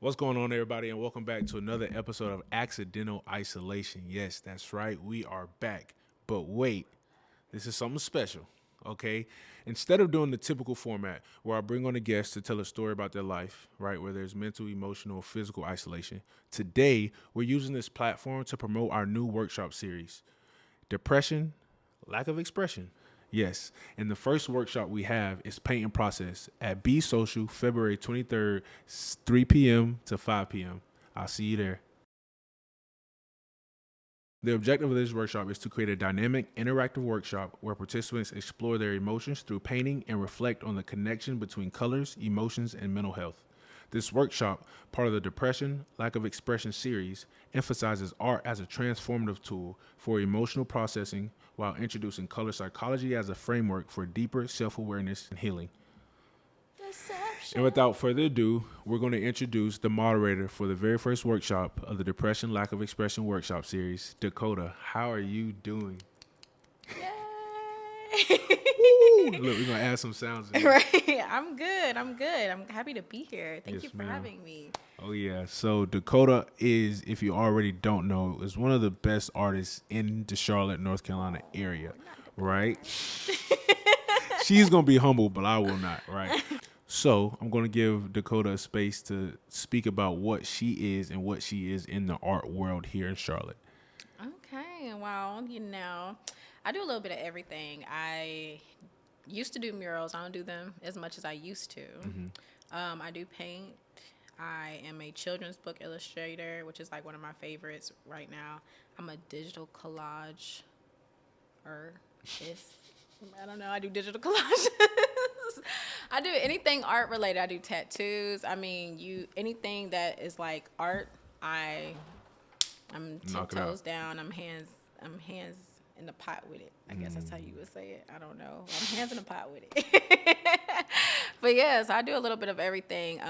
What's going on, everybody, and welcome back to another episode of Accidental Isolation. Yes, that's right, we are back. But wait, this is something special, okay? Instead of doing the typical format where I bring on a guest to tell a story about their life, right, where there's mental, emotional, physical isolation, today we're using this platform to promote our new workshop series, Depression, Lack of Expression. Yes, and the first workshop we have is Paint and Process at Be Social, February 23rd, 3 p.m. to 5 p.m. I'll see you there. The objective of this workshop is to create a dynamic, interactive workshop where participants explore their emotions through painting and reflect on the connection between colors, emotions, and mental health. This workshop, part of the Depression, Lack of Expression series, emphasizes art as a transformative tool for emotional processing while introducing color psychology as a framework for deeper self awareness and healing. And without further ado, we're going to introduce the moderator for the very first workshop of the Depression Lack of Expression workshop series, Dakotah. How are you doing? Yay! Woo! Look, we're going to add some sounds in there. Right. I'm good. I'm good. I'm happy to be here. Thank Yes, you for ma'am. having me. Oh, yeah. So Dakotah is, if you already don't know, is one of the best artists in the Charlotte, North Carolina area, right? She's going to be humble, but I will not, right? So I'm going to give Dakotah a space to speak about what she is and what she is in the art world here in Charlotte. Okay. Well, I do a little bit of everything. I used to do murals. I don't do them as much as I used to. I do paint. I am a children's book illustrator, which is like one of my favorites right now. I'm a digital collage artist. I don't know. I do digital collages. I do anything art related. I do tattoos. I mean, anything that is like art. I'm Knock it out. tiptoes down. I'm hands in the pot with it. I guess that's how you would say it. I don't know. I'm hands in the pot with it. But yes, I do a little bit of everything.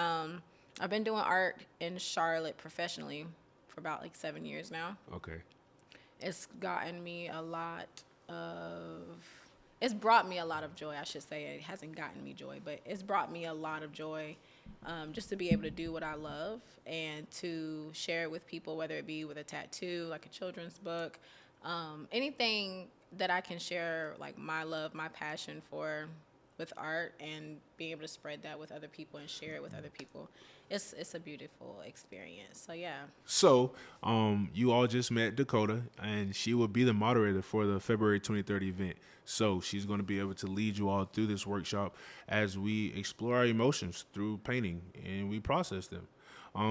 I've been doing art in Charlotte professionally for about like 7 years now. Okay. It's gotten me a lot of it's brought me a lot of joy. I should say it hasn't gotten me joy, but it's brought me a lot of joy, just to be able to do what I love and to share it with people, whether it be with a tattoo, like a children's book, anything that I can share, like my love, my passion for with art, and being able to spread that with other people and share it with other people. It's a beautiful experience. So yeah. So, you all just met Dakotah, and she will be the moderator for the February 23rd event. So, she's going to be able to lead you all through this workshop as we explore our emotions through painting and we process them.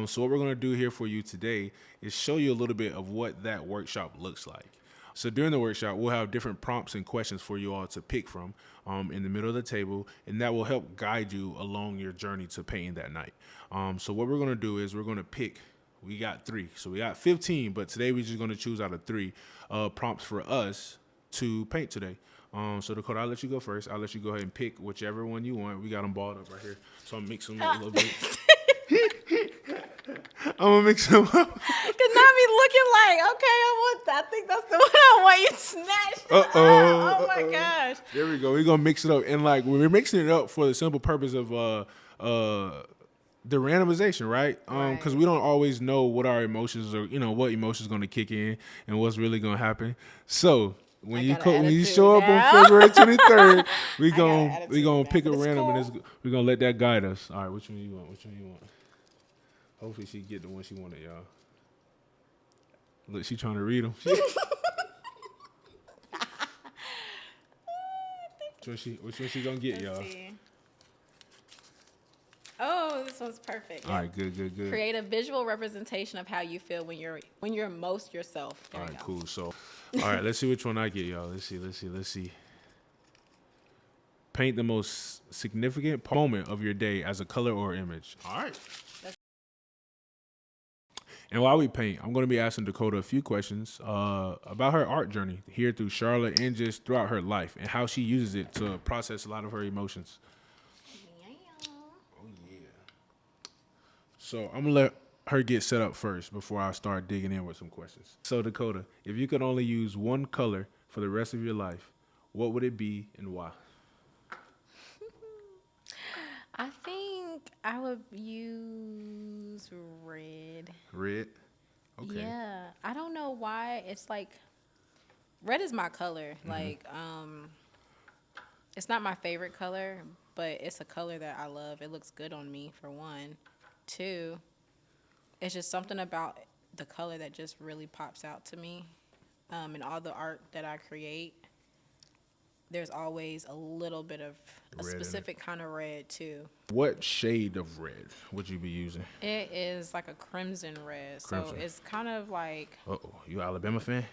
So, what we're going to do here for you today is show you a little bit of what that workshop looks like. So during the workshop, we'll have different prompts and questions for you all to pick from in the middle of the table, and that will help guide you along your journey to painting that night. So what we're going to do is we're going to pick. We got 3, so we got 15, but today we're just going to choose out of 3 prompts for us to paint today. So Dakotah, I'll let you go first. I'll let you go ahead and pick whichever one you want. We got them balled up right here, so I'm mixing them up a little bit. I'm gonna mix them up. Cause not me looking like, okay, I think that's the one I want you snatched. Oh my gosh. There we go. We're gonna mix it up, and like we're mixing it up for the simple purpose of the randomization, right? Because we don't always know what our emotions are, what emotions gonna kick in and what's really gonna happen. So when you show up on February 23rd, we gonna pick a random, cool. and we're gonna let that guide us. All right, which one you want? Which one you want? Hopefully she get the one she wanted, y'all. Look, she trying to read them. Which one she gonna get, y'all? See. Oh, this one's perfect. All right, good. Create a visual representation of how you feel when you're most yourself. There All we right, go. cool. So, all right, let's see which one I get, y'all. Let's see. Paint the most significant moment of your day as a color or image. All right. And while we paint, I'm going to be asking Dakotah a few questions about her art journey here through Charlotte and just throughout her life and how she uses it to process a lot of her emotions. Oh, yeah. So I'm going to let her get set up first before I start digging in with some questions. So Dakotah, if you could only use one color for the rest of your life, what would it be and why? I think I would use red. Red. Okay. Yeah, I don't know why. It's like red is my color. Like, it's not my favorite color, but it's a color that I love. It looks good on me, for one. Two, it's just something about the color that just really pops out to me. In all the art that I create, there's always a little bit of a Red in it. specific kind of red too. What shade of red would you be using? It is like a crimson red, Crimson. so it's kind of like Uh-oh. You Alabama fan?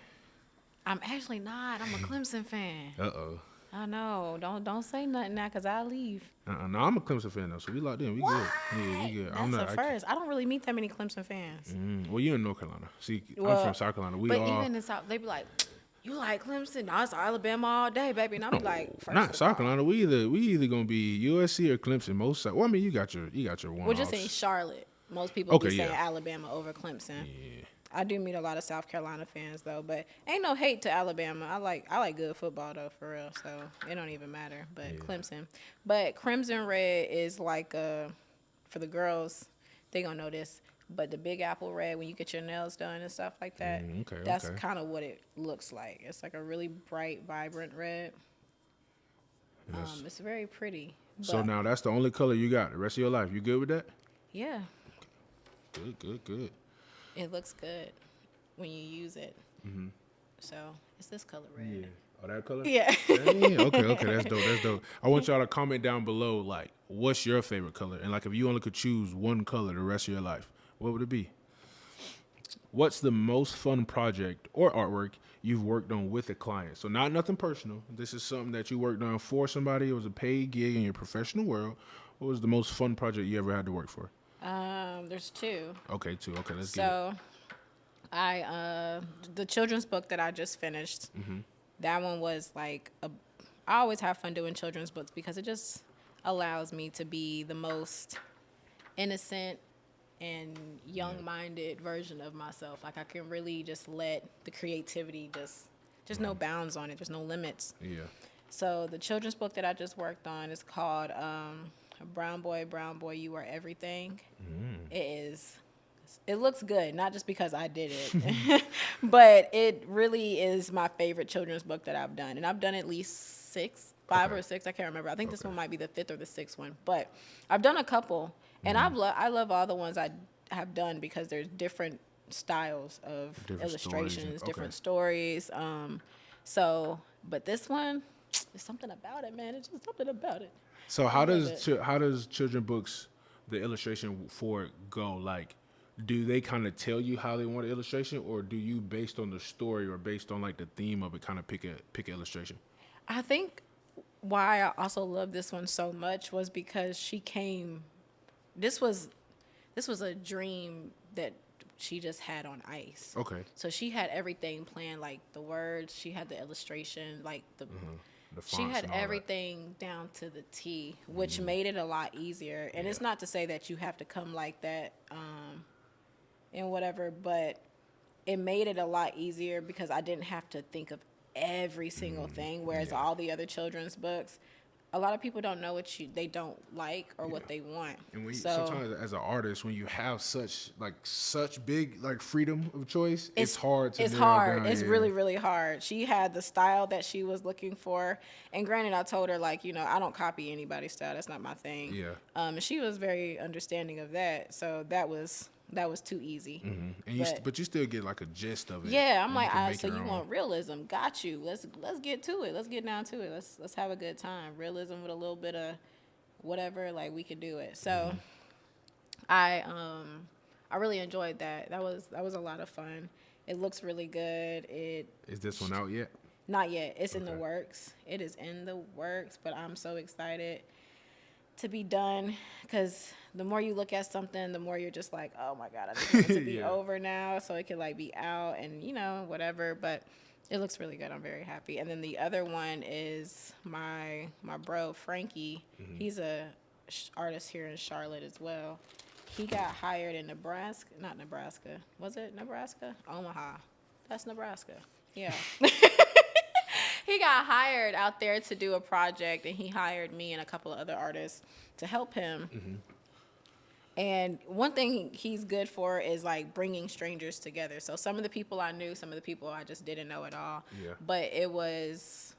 I'm actually not. I'm a Clemson fan. Uh-oh. I know. Don't say nothing now, cause I'll leave. No, I'm a Clemson fan though, so we locked in. We good. Yeah, we good. That's a first. I don't really meet that many Clemson fans. Well, you're in North Carolina. See, Well, I'm from South Carolina. We but all even in South, they be like, "You like Clemson? No, it's Alabama all day, baby." And I be like, first not of South all, Carolina. We either gonna be USC or Clemson. Most. Well, I mean, you got your one. we're just in Charlotte. Most people Okay, be saying yeah. Alabama over Clemson. Yeah. I do meet a lot of South Carolina fans though, but ain't no hate to Alabama. I like good football though, for real. So it don't even matter. But Clemson, but crimson red is like for the girls, they gonna know this. But the Big Apple red, when you get your nails done and stuff like that, that's okay. kind of what it looks like. It's like a really bright, vibrant red. Yes. It's very pretty. So But, now that's the only color you got the rest of your life. You good with that? yeah, Good. it looks good when you use it. So it's this color red. Oh, that color? Yeah. Dang, okay, that's dope. I want y'all to comment down below, like, what's your favorite color? And, like, if you only could choose one color the rest of your life, what would it be? What's the most fun project or artwork you've worked on with a client? So not nothing personal. This is something that you worked on for somebody. It was a paid gig in your professional world. What was the most fun project you ever had to work for? There's two. Okay, two. Okay, let's get it. So the children's book that I just finished, that one was like I always have fun doing children's books because it just allows me to be the most innocent and young-minded version of myself. Like I can really just let the creativity just no bounds on it. There's no limits. Yeah. So the children's book that I just worked on is called Brown Boy, You Are Everything. It looks good, not just because I did it, but it really is my favorite children's book that I've done. And I've done at least five or six, I can't remember. I think this one might be the fifth or the sixth one, but I've done a couple. And I love all the ones I have done because there's different styles of illustrations, different stories. But this one, there's something about it, man. It's just something about it. So how does children books, the illustration for it go? Like, do they kind of tell you how they want the illustration, or do you, based on the story or based on like the theme of it, kind of pick an illustration? I think why I also love this one so much was because this was a dream that she just had on ice. Okay. So she had everything planned, like the words, she had the illustration, like the she fonts had and all that. everything down to the T, which made it a lot easier. And it's not to say that you have to come like that and whatever, but it made it a lot easier because I didn't have to think of every single thing, whereas all the other children's books, a lot of people don't know what they don't like or what they want. And sometimes as an artist, when you have such big like freedom of choice, it's hard to. It's hard. Down, it's really, really hard. She had the style that she was looking for, and granted, I told her like, I don't copy anybody's style. That's not my thing. Yeah. And she was very understanding of that. So that was too easy. And but you still get like a gist of it. Yeah, I'm like, so you want realism? Got you. Let's get to it. Let's get down to it. Let's have a good time. Realism with a little bit of whatever. Like we could do it. So I really enjoyed that. That was a lot of fun. It looks really good. Is this one out yet? Not yet. It's in the works. It is in the works, but I'm so excited to be done because the more you look at something, the more you're just like, oh my God, I just want it to be over now so it can like be out and whatever. But it looks really good. I'm very happy. And then the other one is my bro Frankie. He's a artist here in Charlotte as well. He got hired in Nebraska. Not Nebraska. Was it Nebraska? Omaha. That's Nebraska. Yeah. He got hired out there to do a project, and he hired me and a couple of other artists to help him. And one thing he's good for is like bringing strangers together. So some of the people I knew, some of the people I just didn't know at all. Yeah. But it was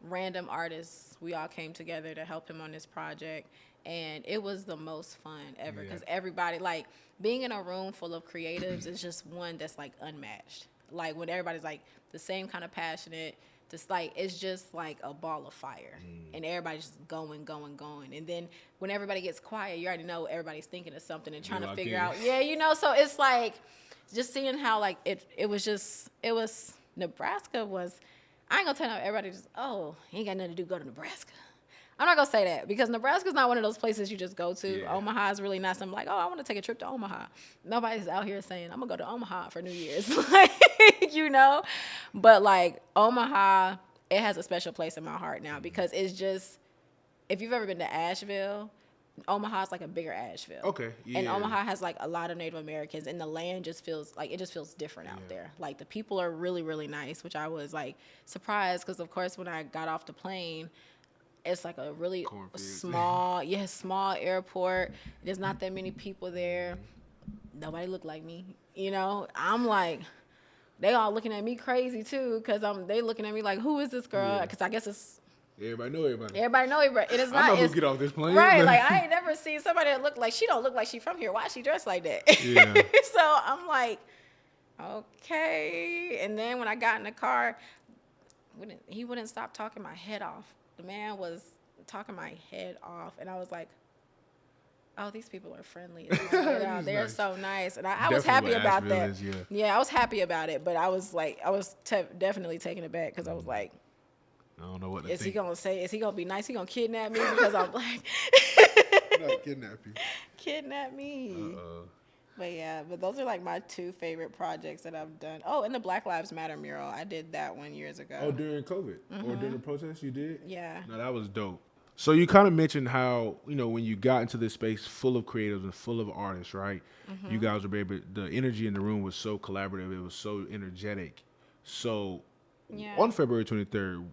random artists. We all came together to help him on this project. And it was the most fun ever because everybody, like, being in a room full of creatives is just one that's like unmatched. Like when everybody's like the same kind of passionate, just like it's just like a ball of fire, and everybody's just going, going, going. And then when everybody gets quiet, you already know everybody's thinking of something and trying to figure out. Yeah, you know. So it's like just seeing how like it was Nebraska was. I ain't gonna tell you everybody just ain't got nothing to do, go to Nebraska. I'm not gonna say that because Nebraska's not one of those places you just go to. Yeah. Omaha is really not something like, I want to take a trip to Omaha. Nobody's out here saying I'm gonna go to Omaha for New Year's, like, you know. But like Omaha, it has a special place in my heart now because it's just, if you've ever been to Asheville, Omaha's like a bigger Asheville. Okay. Yeah. And Omaha has like a lot of Native Americans, and the land just feels like different out there. Like the people are really, really nice, which I was like surprised because of course when I got off the plane, it's like a really small airport. There's not that many people there. Nobody looked like me. You know, I'm like, they all looking at me crazy too because they looking at me like, who is this girl? Because I guess it's everybody know everybody. Everybody know everybody. It is not. I know who get off this plane. Right. Like I ain't never seen somebody that look like she don't look like she from here. Why is she dressed like that? Yeah. So I'm like, okay. And then when I got in the car, he wouldn't stop talking my head off. The man was talking my head off, and I was like, oh, these people are friendly. They're nice. So nice. And I was happy about that. Yeah, I was happy about it, but I was like, definitely taken aback because I was like, I don't know what to think. Is he gonna be nice? He gonna kidnap me because I'm black? Not kidnap you. Kidnap me. But those are like my two favorite projects that I've done. Oh, and the Black Lives Matter mural. I did that one years ago. Oh, during COVID or during the protest you did? Yeah. No, that was dope. So you kind of mentioned how, when you got into this space full of creatives and full of artists, right? You guys were able, the energy in the room was so collaborative. It was so energetic. So on February 23rd,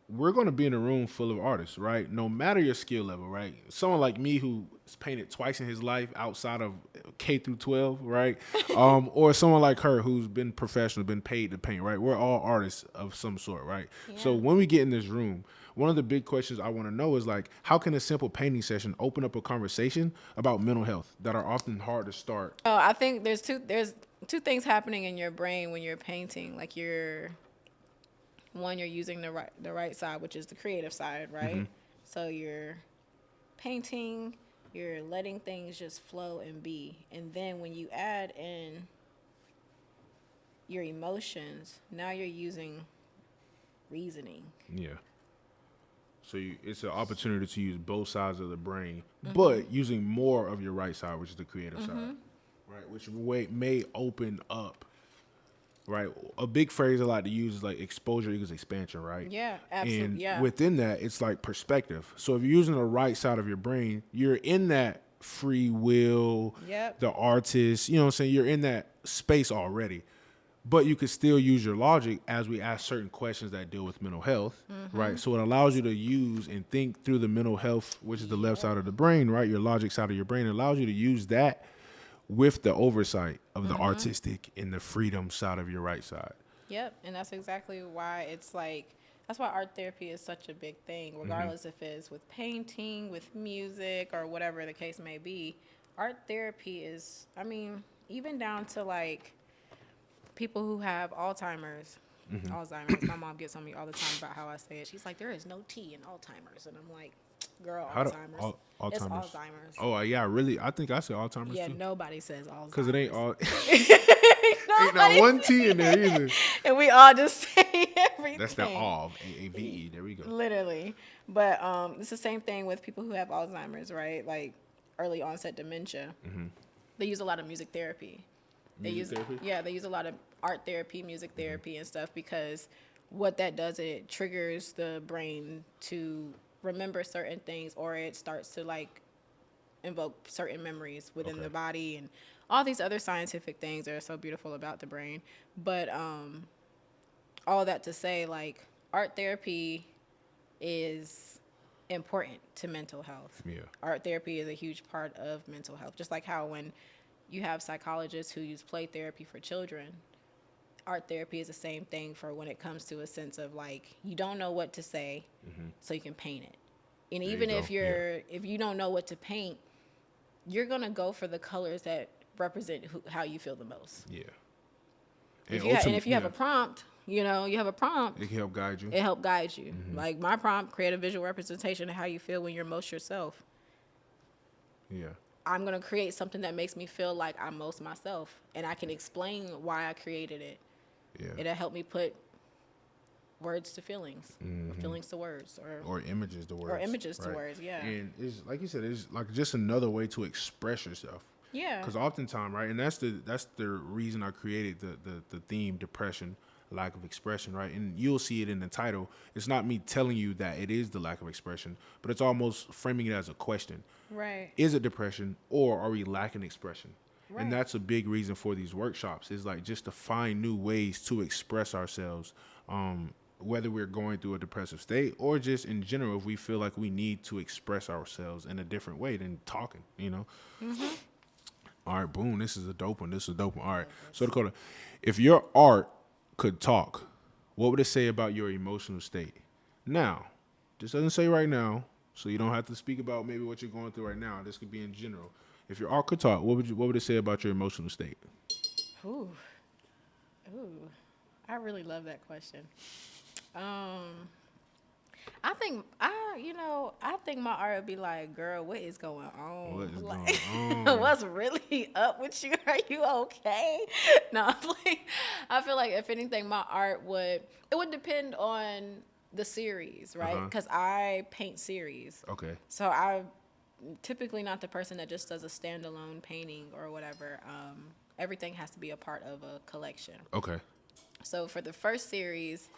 we're going to be in a room full of artists, right? No matter your skill level, right? Someone like me who's painted twice in his life outside of K through 12, right? Or someone like her who's been professional, been paid to paint, right? We're all artists of some sort, right? Yeah. So when we get in this room, one of the big questions I want to know is like, how can a simple painting session open up a conversation about mental health that are often hard to start? Oh, I think there's two things happening in your brain when you're painting. Like you're using the right side, which is the creative side, right? So you're painting, you're letting things just flow and be. And then when you add in your emotions, now you're using reasoning. Yeah. So it's an opportunity to use both sides of the brain, but using more of your right side, which is the creative side, right? Which may open up, right? A big phrase I like to use is like exposure equals expansion, right? Yeah, absolutely. And within that, it's like perspective. So if you're using the right side of your brain, you're in that free will, the artist, you know what I'm saying? You're in that space already. But you could still use your logic as we ask certain questions that deal with mental health, right? So it allows you to use and think through the mental health, which is the left side of the brain, right? Your logic side of your brain. It allows you to use that with the oversight of the artistic and the freedom side of your right side. Yep, and that's exactly why it's like, that's why art therapy is such a big thing, regardless if it's with painting, with music, or whatever the case may be. Art therapy is, I mean, even down to like people who have Alzheimer's. My mom gets on me all the time about how I say it. She's like, there is no T in Alzheimer's. And I'm like, girl, Alzheimer's. It's Alzheimer's. Oh, yeah, really? I think I say Alzheimer's too. Nobody says Alzheimer's. Because it ain't all. Ain't not one T in there either. And we all just say everything. That's the ALV, A-V-E. There we go. Literally. But it's the same thing with people who have Alzheimer's, right? Like early onset dementia. They use a lot of music therapy. They use a lot of art therapy, music therapy, and stuff because what that does, it triggers the brain to remember certain things, or it starts to like invoke certain memories within the body and all these other scientific things that are so beautiful about the brain. But all that to say, like, art therapy is important to mental health. Yeah. Art therapy is a huge part of mental health. Just like how when you have psychologists who use play therapy for children, art therapy is the same thing for when it comes to a sense of like you don't know what to say, so you can paint it. And There even you if go. Yeah. if you don't know what to paint, you're gonna go for the colors that represent how you feel the most. Yeah. And And if you have a prompt, you have a prompt, it can help guide you. it help guide you. Like my prompt, create a visual representation of how you feel when you're most yourself. Yeah. I'm going to create something that makes me feel like I'm most myself. And I can explain why I created it. Yeah. It'll help me put words to feelings, or feelings to words, Or images to words. or images to Right. words, yeah. And it's like you said, it's like just another way to express yourself. Yeah. Because oftentimes, right, and that's the reason I created the theme depression, lack of expression, right? And you'll see it in the title. It's not me telling you that it is the lack of expression, but it's almost framing it as a question. Right. Is it depression, or are we lacking expression? Right. And that's a big reason for these workshops, is like just to find new ways to express ourselves, whether we're going through a depressive state or just in general, if we feel like we need to express ourselves in a different way than talking, All right, boom, this is a dope one. All right, so Dakotah, if your art could talk, what would it say about your emotional state? Now, this doesn't say right now, so you don't have to speak about maybe what you're going through right now. This could be in general. If your art could talk, what would it say about your emotional state? Ooh. I really love that question. I think my art would be like, girl, what is going on? What is Like, going on? what's really up with you? Are you okay? No, I'm like, I feel like if anything, my art would depend on the series, right? Because I paint series. Okay. So I'm typically not the person that just does a standalone painting or whatever. Everything has to be a part of a collection. Okay. So for the first series,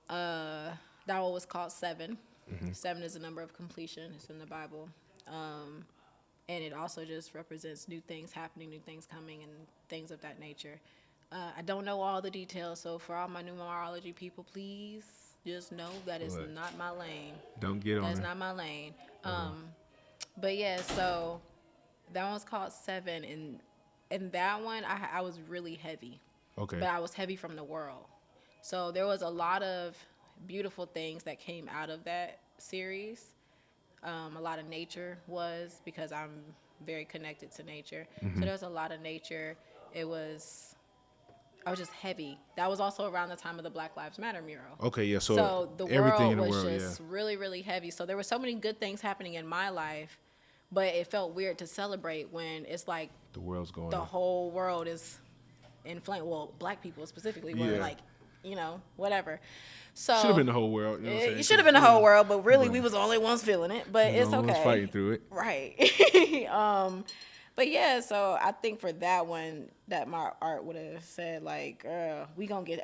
that one was called 7. 7 is a number of completion. It's in the Bible. And it also just represents new things happening, new things coming, and things of that nature. I don't know all the details, so for all my numerology people, please just know that is What? not my lane. Don't get on That's it. not my lane. But yeah, so that one's called 7, and that one I was really heavy. Okay. But I was heavy from the world. So there was a lot of beautiful things that came out of that series. A lot of nature was, because I'm very connected to nature. So there's a lot of nature. I was just heavy. That was also around the time of the Black Lives Matter mural. Okay, yeah. So the everything world in the was world, just really, really heavy. So there were so many good things happening in my life, but it felt weird to celebrate when it's like the world's going the on. whole world is in flame. Well, black people specifically were Yeah. like, whatever. So Should have been the whole world. You know what I'm saying? it should have been the whole world, but really But- we was the only ones feeling it. But it's No one's okay. fighting through it. Right. But yeah, so I think for that one, that my art would have said like, girl, we gonna get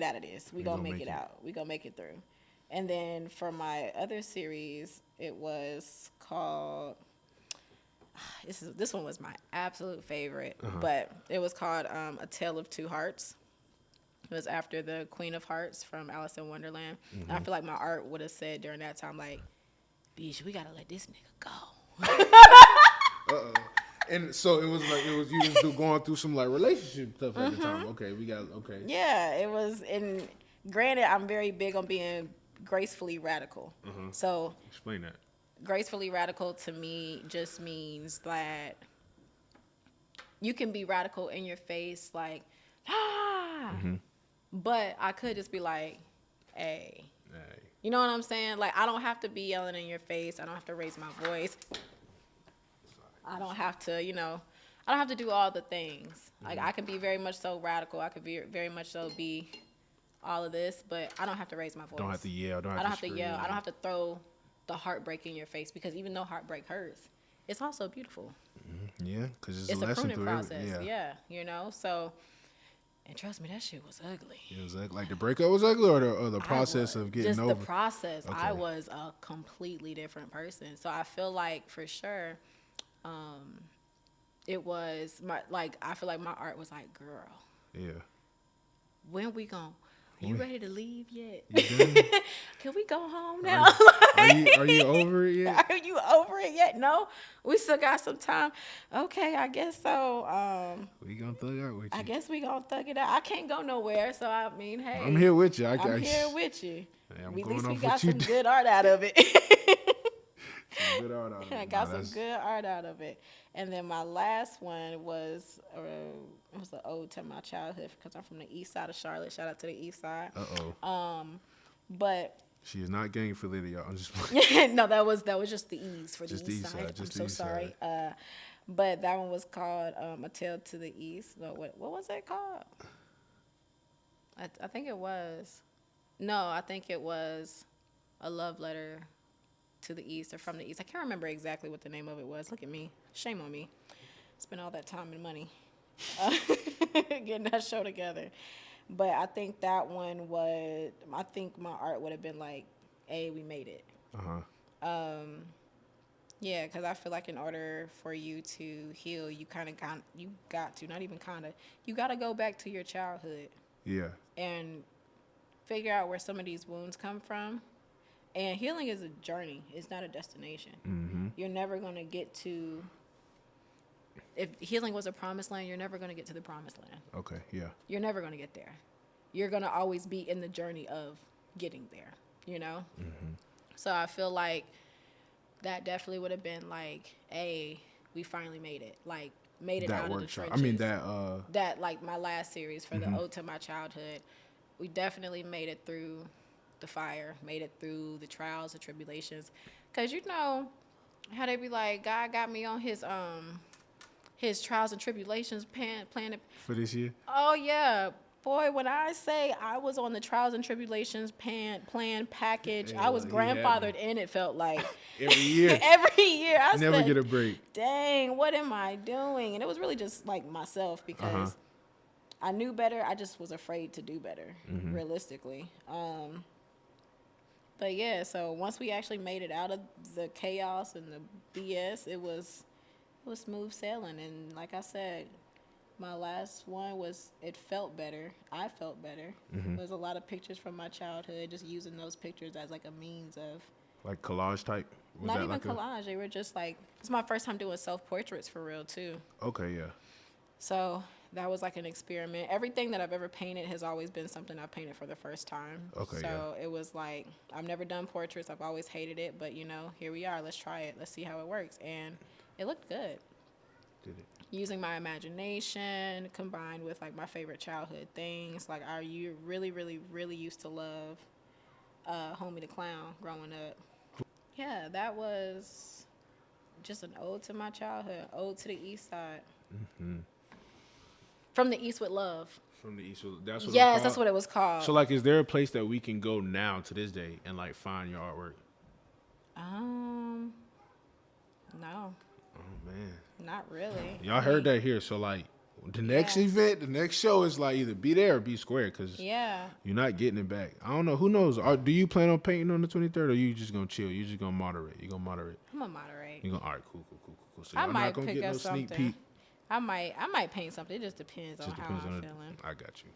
out of this. We gonna make it out. We gonna make it through. And then for my other series, it was called. This one was my absolute favorite, but it was called A Tale of Two Hearts. It was after the Queen of Hearts from Alice in Wonderland. And I feel like my art would have said during that time, like, bitch, we gotta let this nigga go. And so it was you was going through some like relationship stuff at the time. Okay, okay. Yeah, it was. And granted, I'm very big on being gracefully radical. So Explain that. gracefully radical to me just means that you can be radical in your face, like, but I could just be like, hey. You know what I'm saying? Like, I don't have to be yelling in your face. I don't have to raise my voice. I don't have to, I don't have to do all the things. Like, I can be very much so radical. I could be very much so be all of this, but I don't have to raise my voice. Don't have to yell. I don't have to scream. yell. I don't have to throw the heartbreak in your face, because even though heartbreak hurts, it's also beautiful. Yeah, because It's a a lesson pruning through process. everything. Yeah. So, and trust me, that shit was ugly. It was like the breakup was ugly, or the process of getting just over. the process. Okay. I was a completely different person. So I feel like for sure, it was I feel like my art was like, girl, Yeah. when we gon' you ready to leave yet? You done? Can we go home now? Are you over it yet? Are you over it yet? No, we still got some time. Okay, I guess so. We gonna thug out with I you. guess we gonna thug it out. I can't go nowhere, so I mean, hey, I'm here with you. I'm here with you. Hey, I'm At going least we off got what you some did. good art out of it. Good art out of I it. got Nah, some that's- good art out of it. And then my last one was it was an ode to my childhood because I'm from the east side of Charlotte. Shout out to the east side. Uh-oh. But She is not gang affiliated, y'all. I'm just playing. no, that was just the ease for Just the the east east side. side, just I'm the so east sorry. But that one was called A Tale to the East. No, what was it called? I think it was. No, I think it was A Love Letter to the East or From the East. I can't remember exactly what the name of it was. Look at me. Shame on me. Spent all that time and money getting that show together. But I think that one would, I think my art would have been like, hey, we made it. Uh-huh. Yeah, because I feel like in order for you to heal, you kind of got to, not even kind of, you got to go back to your childhood Yeah. and figure out where some of these wounds come from. And healing is a journey. It's not a destination. Mm-hmm. You're never going to get to, if healing was a promised land, you're never going to get to the promised land. Okay, yeah. You're never going to get there. You're going to always be in the journey of getting there, you know? Mm-hmm. So I feel like that definitely would have been like, hey, we finally made it. Like, made it That out workshop. of the trenches. That, like, my last series for the Ode to My Childhood, we definitely made it through the fire, made it through the trials, the tribulations. Because, you know, how they be like, God got me on his trials and tribulations planet. For this year? Oh, yeah. Boy, when I say I was on the trials and tribulations plan package, Yeah, I was he had grandfathered in, it felt like. Every year. Every year. I Never said, get a break. dang, what am I doing? And it was really just like myself because I knew better. I just was afraid to do better, realistically. But yeah, so once we actually made it out of the chaos and the BS, it was smooth sailing. And like I said, my last one was, it felt better. I felt better. There's a lot of pictures from my childhood, just using those pictures as like a means of, Like collage type? Was not that even like collage. They were just like, it's my first time doing self-portraits for real too. Okay, yeah. So that was like an experiment. Everything that I've ever painted has always been something I've painted for the first time. Okay, so it was like, I've never done portraits. I've always hated it, but you know, here we are. Let's try it. Let's see how it works. And it looked good. Did it? Using my imagination combined with like my favorite childhood things. Like I really, really, really used to love Homie the Clown growing up. Yeah, that was just an ode to my childhood, ode to the East Side. From the East with Love. From the East. That's what Yes, that's what it was called. So, like, is there a place that we can go now to this day and, like, find your artwork? No, Oh, man. not really. Y'all heard that here. So, like, the next event, the next show is, like, either be there or be square because Yeah. you're not getting it back. I don't know. Who knows? Do you plan on painting on the 23rd or you just going to chill? You just going to moderate? You going to moderate? I'm gonna moderate. You going to, all right, cool. So, I y'all might not going to pick get up no sneak something. peek. I might paint something. It just depends on Just how depends I'm on feeling. I got you.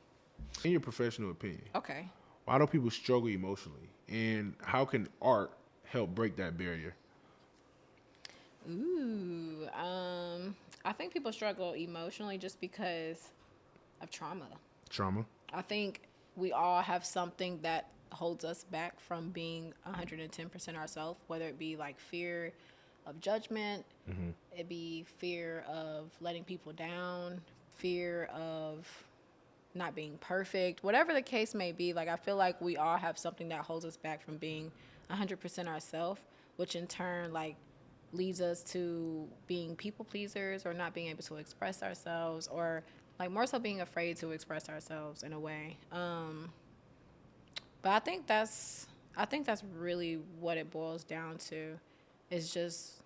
In your professional opinion, Okay. why do people struggle emotionally? And how can art help break that barrier? Ooh. I think people struggle emotionally just because of trauma. Trauma? I think we all have something that holds us back from being 110% ourselves, whether it be like fear of judgment, it be fear of letting people down, fear of not being perfect, whatever the case may be. Like I feel like we all have something that holds us back from being 100% ourselves, which in turn like leads us to being people pleasers or not being able to express ourselves, or like more so being afraid to express ourselves in a way. But I think that's really what it boils down to, is just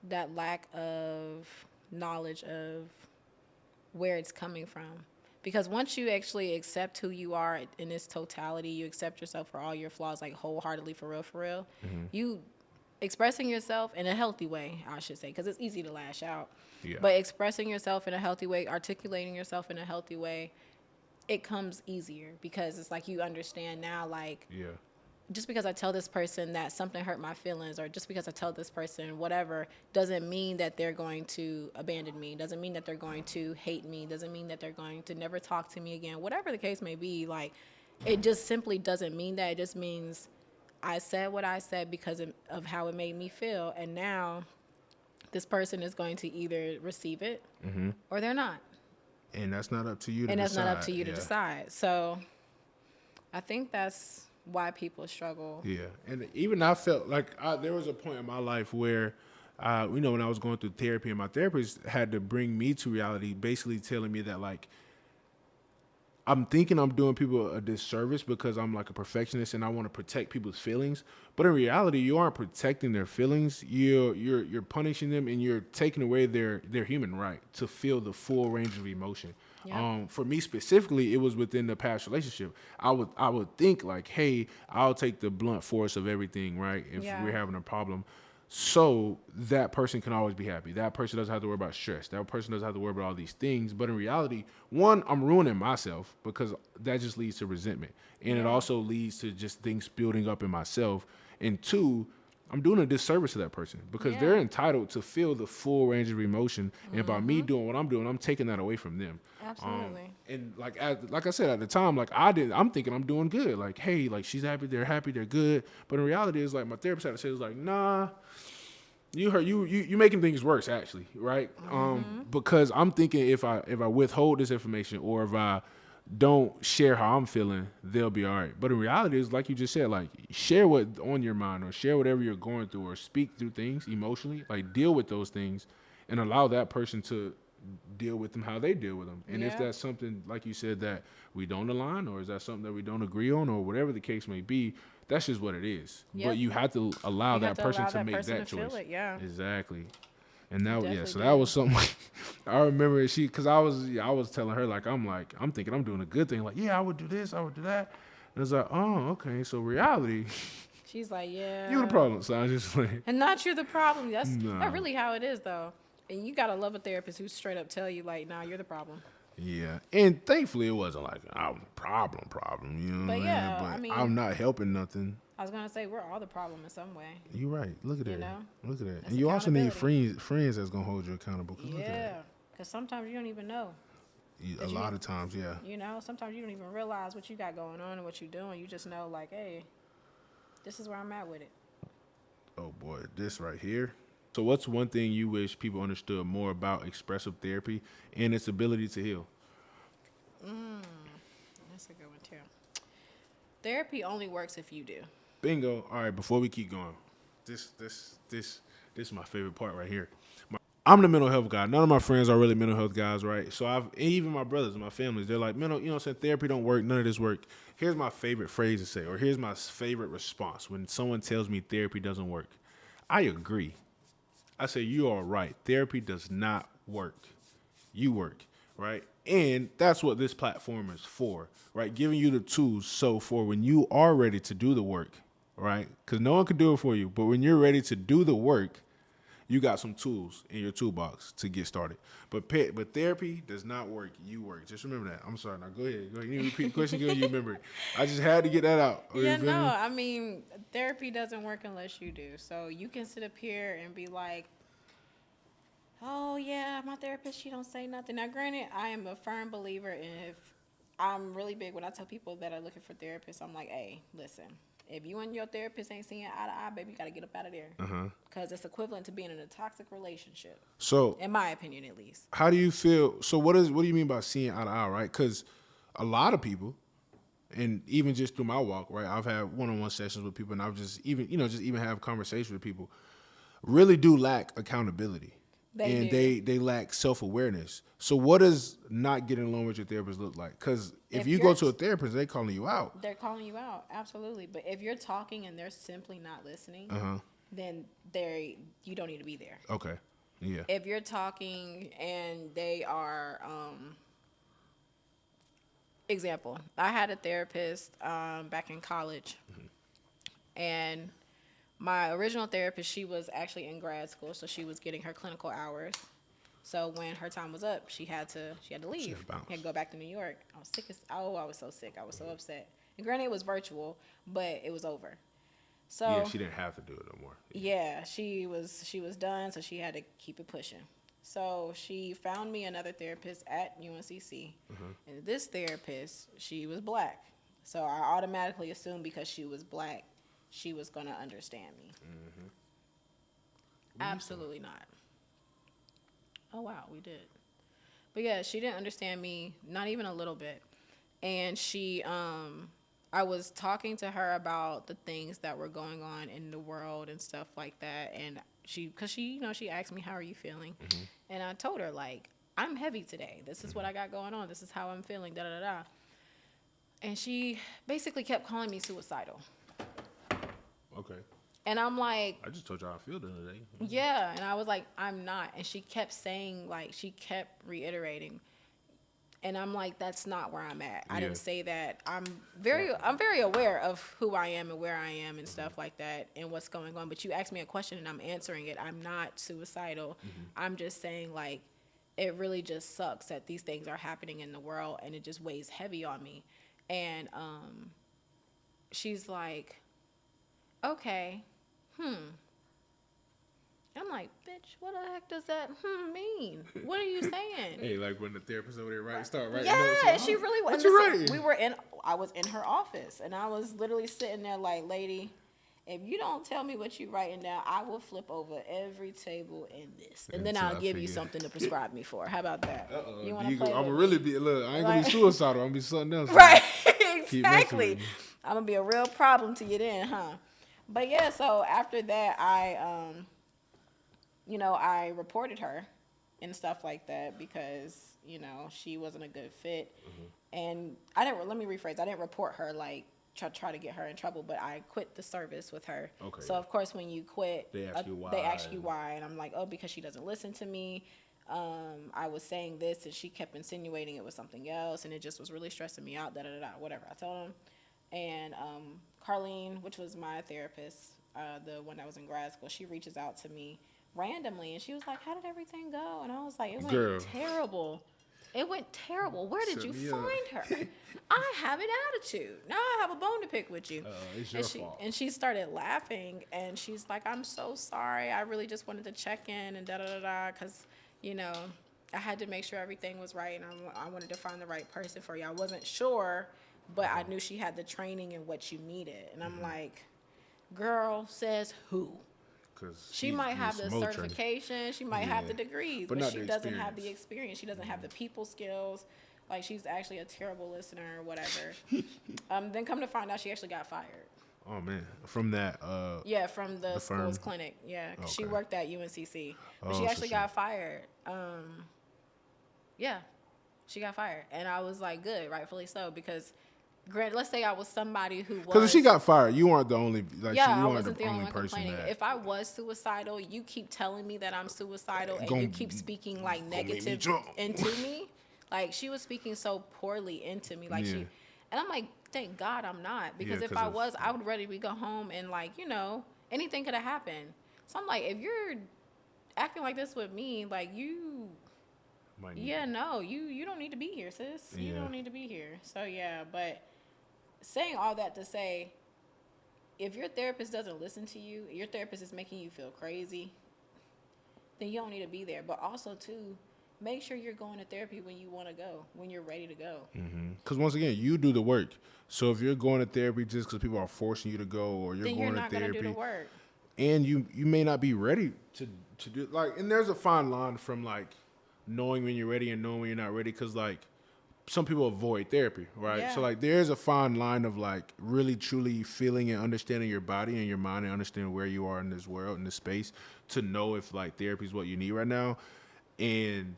that lack of knowledge of where it's coming from. Because once you actually accept who you are in its totality, you accept yourself for all your flaws, like wholeheartedly, for real, you expressing yourself in a healthy way, I should say, because it's easy to lash out. Yeah. But expressing yourself in a healthy way, articulating yourself in a healthy way, it comes easier because it's like you understand now, like, Yeah. just because I tell this person that something hurt my feelings, or just because I tell this person whatever, doesn't mean that they're going to abandon me, doesn't mean that they're going to hate me, doesn't mean that they're going to never talk to me again, whatever the case may be. Like, it just simply doesn't mean that. It just means I said what I said because of how it made me feel, and now this person is going to either receive it or they're not. And that's not up to you to And that's decide. not up to you to Yeah. decide. So I think that's why people struggle. Yeah, and even I felt like there was a point in my life where, when I was going through therapy, and my therapist had to bring me to reality, basically telling me that, like, I'm thinking I'm doing people a disservice because I'm like a perfectionist and I want to protect people's feelings. But in reality, you aren't protecting their feelings. You're punishing them, and you're taking away their human right to feel the full range of emotion. Yeah. For me specifically, it was within the past relationship. I would think like, hey, I'll take the blunt force of everything, right? If Yeah. we're having a problem. So that person can always be happy. That person doesn't have to worry about stress. That person doesn't have to worry about all these things. But in reality, one, I'm ruining myself because that just leads to resentment. And it Yeah. also leads to just things building up in myself. And two, I'm doing a disservice to that person because they're Yeah. entitled to feel the full range of emotion. And by me doing what I'm doing, I'm taking that away from them. Absolutely. And like I said at the time, like I'm thinking I'm doing good. Like, hey, like she's happy, they're good. But in reality, it's like my therapist had to say, it's like, nah, you making things worse actually, right? Because I'm thinking if I withhold this information, or if I don't share how I'm feeling, they'll be all right. But in reality, it's like you just said, like, share what on your mind, or share whatever you're going through, or speak through things emotionally, like deal with those things, and allow that person to deal with them how they deal with them. And if Yeah. that's something, like you said, that we don't align, or is that something that we don't agree on, or whatever the case may be, that's just what it is. Yep. But you have to allow You that have to person allow to that make person that to feel choice. it, yeah. Exactly. And that, yeah, Definitely so that do. was something I remember because I was telling her, like, I'm thinking I'm doing a good thing. Like, yeah, I would do this, I would do that. And it's like, oh, okay. So reality, She's like, yeah. you the problem. So I was just like, And not you're the problem. That's nah. really how it is, though. And you gotta love a therapist who straight up tell you, like, nah, you're the problem. Yeah. And thankfully it wasn't like I'm the problem, you know what But I mean? yeah, But I mean, I'm not helping nothing. I was gonna say we're all the problem in some way. You're right. Look at You that. know? Look at that. That's And you also need accountability. friends that's gonna hold you accountable. 'Cause look at Yeah, that. because sometimes you don't even know. A lot of times, yeah. You know, sometimes you don't even realize what you got going on and what you're doing. You just know, like, hey, this is where I'm at with it. Oh boy, this right here. So what's one thing you wish people understood more about expressive therapy and its ability to heal? That's a good one too. Therapy only works if you do. Bingo. All right, before we keep going, this is my favorite part right here. I'm the mental health guy. None of my friends are really mental health guys, right? So even my brothers and my families, they're like, mental, what I'm saying, therapy don't work, none of this work. Here's my favorite phrase to say, or here's my favorite response when someone tells me therapy doesn't work. I agree. I say, you are right. Therapy does not work. You work, right? And that's what this platform is for, right? Giving you the tools. So for when you are ready to do the work, right? Because no one can do it for you. But when you're ready to do the work, you got some tools in your toolbox to get started. But therapy does not work. You work. Just remember that. I'm sorry. Now go ahead. You repeat the question again. You remember it. I just had to get that out. Yeah, no, I mean, therapy doesn't work unless you do. So you can sit up here and be like, oh, yeah, my therapist, she don't say nothing. Now, granted, I am a firm believer in if I'm really big when I tell people that are looking for therapists, I'm like, hey, listen, if you and your therapist ain't seeing eye to eye, baby, you got to get up out of there. Because it's equivalent to being in a toxic relationship, So in my opinion, at least. how do you feel? So what do you mean by seeing eye to eye, right? Because a lot of people, and even just through my walk, right, I've had one-on-one sessions with people, and I've just even have conversations with people, really do lack accountability. They lack self-awareness. So what does not getting along with your therapist look like? Because if you go to a therapist, they calling you out. They're calling you out, absolutely. But if you're talking and they're simply not listening, then you don't need to be there. Okay. Yeah. If you're talking and they are, example, I had a therapist back in college, and my original therapist, she was actually in grad school, so she was getting her clinical hours. So when her time was up, she had to leave. She had to bounce. She had to go back to New York. I was sick as I was so sick. I was so upset. And granted, it was virtual, but it was over. So Yeah, she didn't have to do it no more. yeah, she was done, so she had to keep it pushing. So she found me another therapist at UNCC, and this therapist, she was black. So I automatically assumed because she was black, she was gonna understand me. Absolutely not. Oh wow, we did. But yeah, she didn't understand me, not even a little bit. And I was talking to her about the things that were going on in the world and stuff like that. And she asked me, how are you feeling? And I told her, like, I'm heavy today. This is what I got going on. This is how I'm feeling, da da da. And she basically kept calling me suicidal. Okay. And I'm like, I just told you how I feel the other day. yeah. And I was like, I'm not. And she kept saying, like, she kept reiterating. And I'm like, that's not where I'm at. I didn't say that. I'm very aware of who I am and where I am and stuff like that and what's going on. But you asked me a question and I'm answering it. I'm not suicidal. I'm just saying, like, it really just sucks that these things are happening in the world and it just weighs heavy on me. And she's like, okay, I'm like, bitch, what the heck does that mean? What are you saying? Hey, like when the therapist over there start writing Yeah, notes. and she really was. What you writing? I was in her office, and I was literally sitting there like, lady, if you don't tell me what you writing down, I will flip over every table in this, and then Until I'll I give you forget. something to prescribe me for. How about that? You want to I'm play gonna with me? really be look. I ain't gonna be suicidal. I'm gonna be something else. Right, Keep messing exactly. with me. I'm gonna be a real problem to you then, huh? But yeah, so after that, I reported her and stuff like that because, she wasn't a good fit. And let me rephrase, I didn't report her like try to get her in trouble, but I quit the service with her. Okay. So of course when you quit, They ask you why. They ask you why. And I'm like, oh, because she doesn't listen to me. I was saying this and she kept insinuating it was something else and it just was really stressing me out, whatever. I told him. And Carlene, which was my therapist, the one that was in grad school, she reaches out to me randomly and she was like, how did everything go? And I was like, it went terrible. It went terrible. Where did you find her? I have an attitude. Now I have a bone to pick with you. It's your fault. And she started laughing and she's like, I'm so sorry. I really just wanted to check in and da-da-da-da because, I had to make sure everything was right and I wanted to find the right person for you. I wasn't sure, but I knew she had the training and what you needed. And I'm like, girl, says who? She might have the certification, she might have the degrees, but she doesn't have the experience. She doesn't have the people skills. Like, she's actually a terrible listener or whatever. Then come to find out she actually got fired. Oh man, from that. Yeah, from the school's firm? clinic. Yeah, 'cause she Okay. worked at UNCC, but Oh, she so actually got fired. Yeah, she got fired, and I was like, good, rightfully so, because. Granted, let's say I was somebody who was. Because if she got fired, you weren't the only. Like, Yeah, you I weren't wasn't the only one person complaining. that. If I was suicidal, you keep telling me that I'm suicidal and Gon- you keep speaking like make me negative drunk. into me. Like, she was speaking so poorly into me. Like, Yeah. and I'm like, thank God I'm not. Because Yeah, if 'cause I of- was, I would ready to go home and, like, anything could have happened. So I'm like, if you're acting like this with me, like, you don't need to be here, sis. You Yeah. don't need to be here. So yeah, but saying all that to say, if your therapist doesn't listen to you, your therapist is making you feel crazy, then you don't need to be there. But also too, make sure you're going to therapy when you want to go, when you're ready to go. Because once again, you do the work. So if you're going to therapy just because people are forcing you to go, or you're Then going you're not to going to therapy, do the work. and you may not be ready to do like, and there's a fine line from like knowing when you're ready and knowing when you're not ready, because like some people avoid therapy, right? Yeah. So like there's a fine line of like really truly feeling and understanding your body and your mind and understanding where you are in this world, in this space, to know if like therapy is what you need right now, and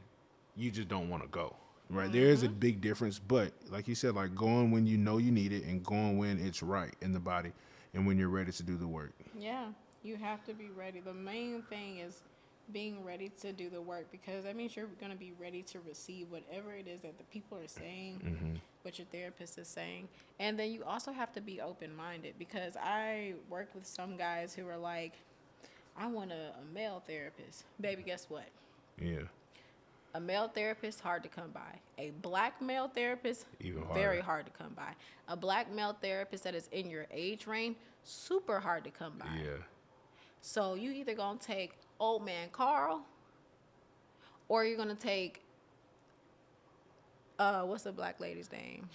you just don't want to go, right? There is a big difference, but like you said, like going when you know you need it and going when it's right in the body and when you're ready to do the work. Yeah, you have to be ready. The main thing is being ready to do the work, because that means you're going to be ready to receive whatever it is that the people are saying, what your therapist is saying. And then you also have to be open-minded, because I work with some guys who are like, I want a male therapist. Baby, guess what? Yeah. A male therapist, hard to come by. A black male therapist, Even very harder. hard to come by. A black male therapist that is in your age range, super hard to come by. Yeah. So you either gonna take old man Carl, or you're gonna take what's the black lady's name?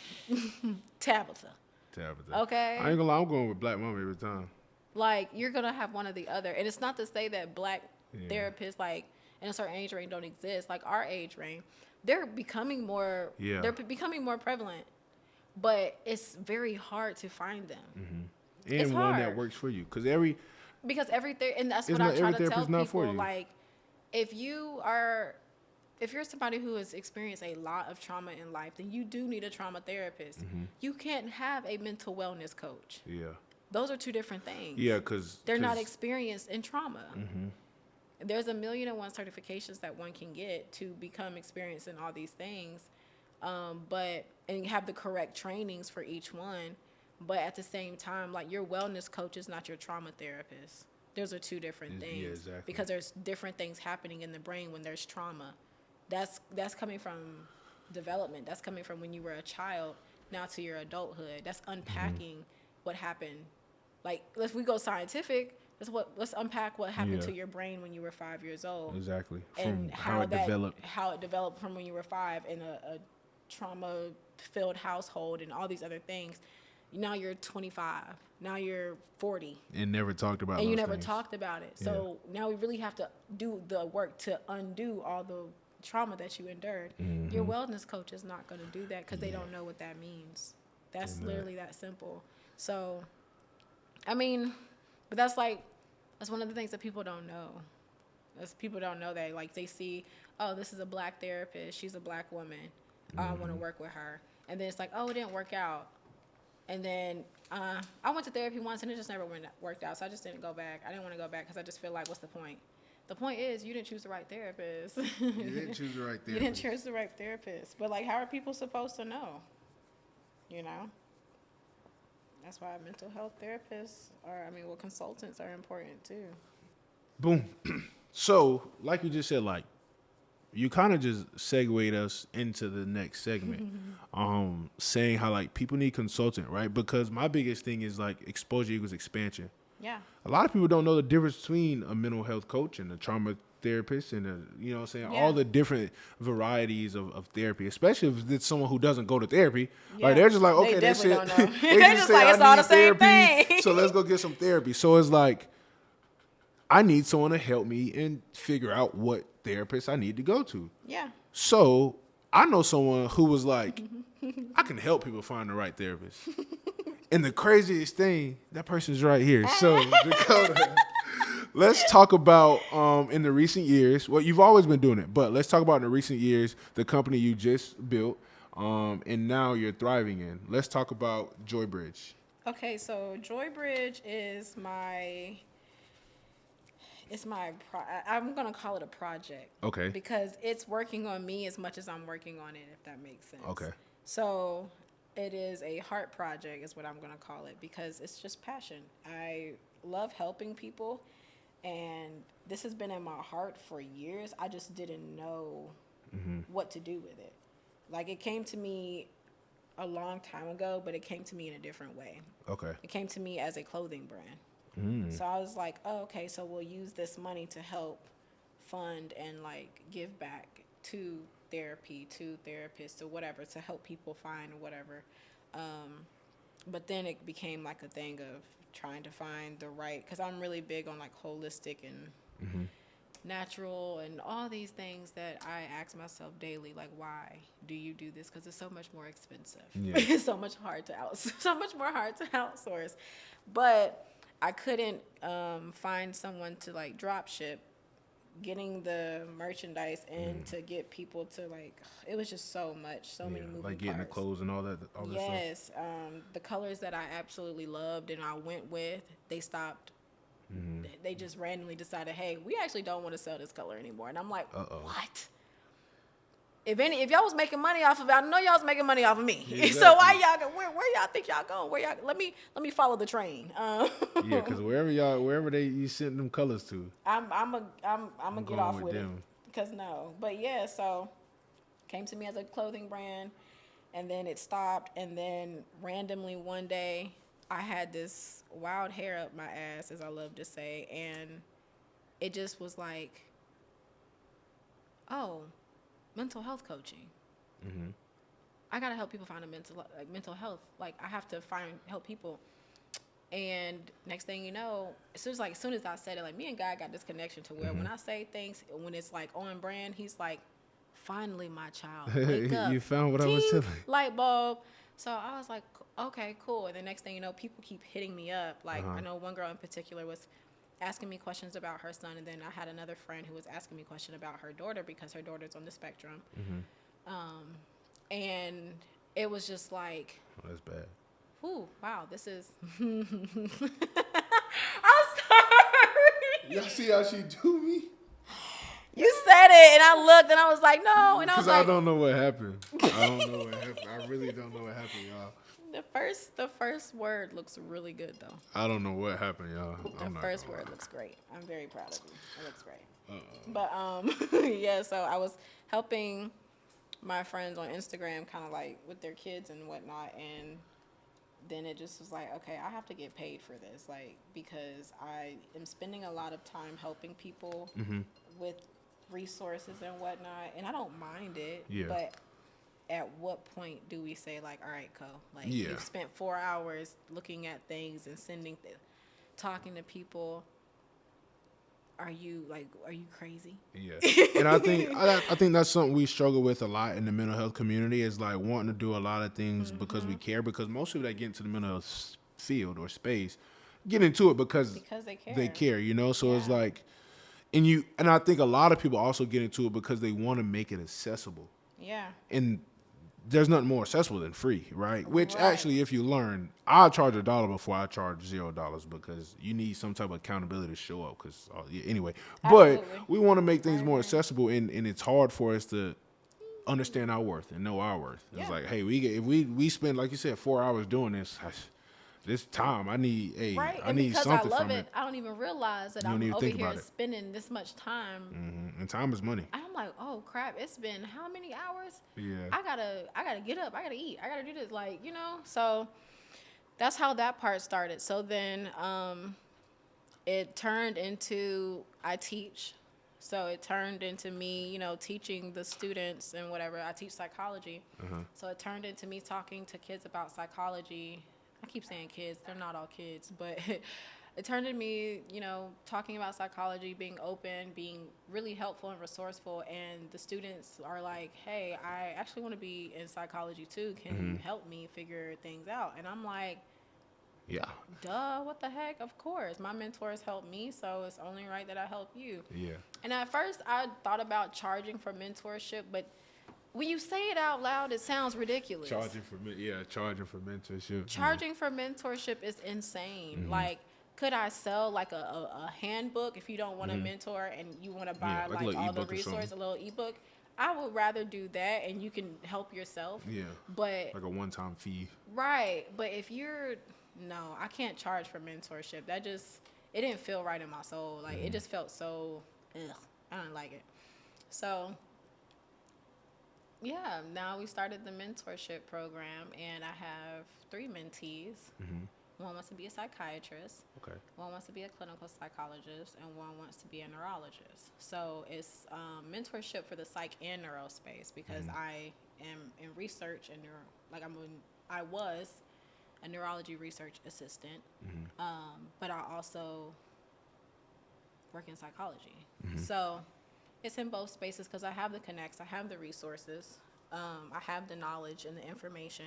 Tabitha. Tabitha. Okay. I ain't gonna lie, I'm going with Black Mama every time. Like, you're gonna have one or the other. And it's not to say that black Yeah. therapists, like, in a certain age range don't exist. Like, our age range, they're becoming more, Yeah. they're becoming more prevalent. But it's very hard to find them. And It's one that hard. works for you. Because Because and that's It's what I not- try every to tell therapist not for people. you. Like, if you're somebody who has experienced a lot of trauma in life, then you do need a trauma therapist. You can't have a mental wellness coach. yeah. Those are two different things. Yeah, because They're not experienced in trauma. Mm-hmm. There's 1,000,001 certifications that one can get to become experienced in all these things, and have the correct trainings for each one. But at the same time, like, your wellness coach is not your trauma therapist. Those are two different Yeah, things. exactly. Because there's different things happening in the brain when there's trauma. That's coming from development. That's coming from when you were a child now to your adulthood. That's unpacking what happened. Like, if we go scientific, let's unpack what happened Yeah. to your brain when you were 5 years old. Exactly. And From how it developed. how it developed from when you were 5 in a trauma-filled household and all these other things. Now you're 25. Now you're 40. And never talked about And you those never things. talked about it. So now we really have to do the work to undo all the trauma that you endured. Your wellness coach is not going to do that because they don't know what that means. That's literally that simple. So, I mean, but that's one of the things that people don't know. People don't know that. Like, they see, oh, this is a black therapist. She's a black woman. I want to work with her. And then it's like, oh, it didn't work out. And then I went to therapy once, and it just never worked out. So I just didn't go back. I didn't want to go back because I just feel like, what's the point? The point is, you didn't choose the right therapist. You didn't choose the right therapist. You didn't choose the right therapist. But, like, how are people supposed to know? You know? That's why mental health therapists consultants are important too. Boom. So, like you just said, like, you kind of just segued us into the next segment, saying how, like, people need consultant, right? Because my biggest thing is, like, exposure equals expansion. Yeah. A lot of people don't know the difference between a mental health coach and a trauma therapist and you know what I'm saying? Yeah. All the different varieties of therapy, especially if it's someone who doesn't go to therapy. Yeah. Like, they're just like, They okay, that's it. definitely don't know. They They're just say, like, "I it's all need the same therapy, thing." so let's go get some therapy. So it's like, I need someone to help me and figure out what therapist I need to go to. Yeah. So I know someone who was like, I can help people find the right therapist. And the craziest thing, that person's right here. So, Dakotah, let's talk about in the recent years. Well, you've always been doing it, but let's talk about in the recent years the company you just built, and now you're thriving in. Let's talk about Joybridge. Okay, so Joybridge is I'm gonna call it a project. Okay. Because it's working on me as much as I'm working on it, if that makes sense. Okay. So it is a heart project, is what I'm gonna call it, because it's just passion. I love helping people, and this has been in my heart for years. I just didn't know what to do with it. Like, it came to me a long time ago, but it came to me in a different way. Okay. It came to me as a clothing brand. So I was like, oh, okay, so we'll use this money to help fund and, like, give back to therapy, to therapists, or whatever, to help people find whatever. But then it became like a thing of trying to find the right, because I'm really big on, like, holistic and natural and all these things that I ask myself daily, like, why do you do this? Because it's so much more expensive. Yeah. It's so much more hard to outsource. But I couldn't find someone to, like, drop ship, getting the merchandise in to get people to, like, it was just so much, so many moving like getting parts. the clothes and all that stuff. Yes, the colors that I absolutely loved and I went with, they stopped. They just randomly decided, hey, we actually don't want to sell this color anymore. And I'm like, what? If y'all was making money off of it, I know y'all was making money off of me. Exactly. So why y'all where y'all think y'all going? Let me follow the train. Yeah, because wherever you send them colors to, I'm gonna get going off with with it. them. Cause no, but yeah, so came to me as a clothing brand, and then it stopped, and then randomly one day I had this wild hair up my ass, as I love to say, and it just was like, oh, mental health coaching. Mm-hmm. I gotta help people find a mental health. Like I have to help people. And next thing you know, as soon as I said it, like me and God got this connection to where when I say things, when it's like on brand, he's like, finally, my child, wake up. You found what I was Ting, telling. light bulb. So I was like, okay, cool. And the next thing you know, people keep hitting me up. Like I know one girl in particular was asking me questions about her son, and then I had another friend who was asking me a question about her daughter because her daughter's on the spectrum. And it was just like, Oh, that's bad. ooh, wow, this is. I'm sorry. Y'all see how she do me? You said it, and I looked, and I was like, no, and I was Because like, I don't know what happened. I don't know what happened. I really don't know what happened, y'all. the first word looks really good though. I don't know what happened, y'all. The first word looks great. I'm very proud of you. It looks great. But yeah, so I was helping my friends on Instagram, kind of like with their kids and whatnot, and then it just was like, okay, I have to get paid for this, like because I am spending a lot of time helping people with resources and whatnot, and I don't mind it. Yeah. But at what point do we say like, all right, like Yeah. you've spent 4 hours looking at things and talking to people? Are you crazy? Yeah, and I think that's something we struggle with a lot in the mental health community is like wanting to do a lot of things because we care. Because most people that get into the mental health field or space get into it because they care. They care, you know. So it's Yeah. like, and I think a lot of people also get into it because they want to make it accessible. Yeah. And there's nothing more accessible than free, right? Which Right. actually, if you learn, I'll charge $1 before I charge $0 because you need some type of accountability to show up. Because anyway, Absolutely. but we want to make things I more agree. accessible, and it's hard for us to understand our worth and know our worth. It's Yeah. like, hey, if we spend, like you said, 4 hours doing this time, I need Right. I And need because I something love from it, I don't even realize that You don't I'm even over think here about it. spending this much time. And time is money. I'm like, oh crap, it's been how many hours? Yeah. I gotta get up, I gotta eat, I gotta do this, like, so that's how that part started. So then it turned into I teach. So it turned into me, teaching the students and whatever. I teach psychology. So it turned into me talking to kids about psychology. I keep saying kids, they're not all kids, but it turned into me, talking about psychology, being open, being really helpful and resourceful. And the students are like, hey, I actually want to be in psychology too. Can you help me figure things out? And I'm like, Yeah. duh, what the heck? Of course. My mentors helped me, so it's only right that I help you. Yeah. And at first, I thought about charging for mentorship, but when you say it out loud, it sounds ridiculous. Charging for mentorship. Charging for mentorship is insane. Like, could I sell like a handbook if you don't want a mentor and you want to buy like a little all the ebook or resources, a something. little ebook? I would rather do that, and you can help yourself. Yeah. But Like a one-time fee. right, but if no, I can't charge for mentorship. It didn't feel right in my soul. Like it just felt so, ugh, I don't like it. So yeah, now we started the mentorship program, and I have 3 mentees. One wants to be a psychiatrist. Okay. One wants to be a clinical psychologist, and one wants to be a neurologist. So it's mentorship for the psych and neuro space because I am in research and I was a neurology research assistant, but I also work in psychology. So it's in both spaces because I have the connects, I have the resources, I have the knowledge and the information.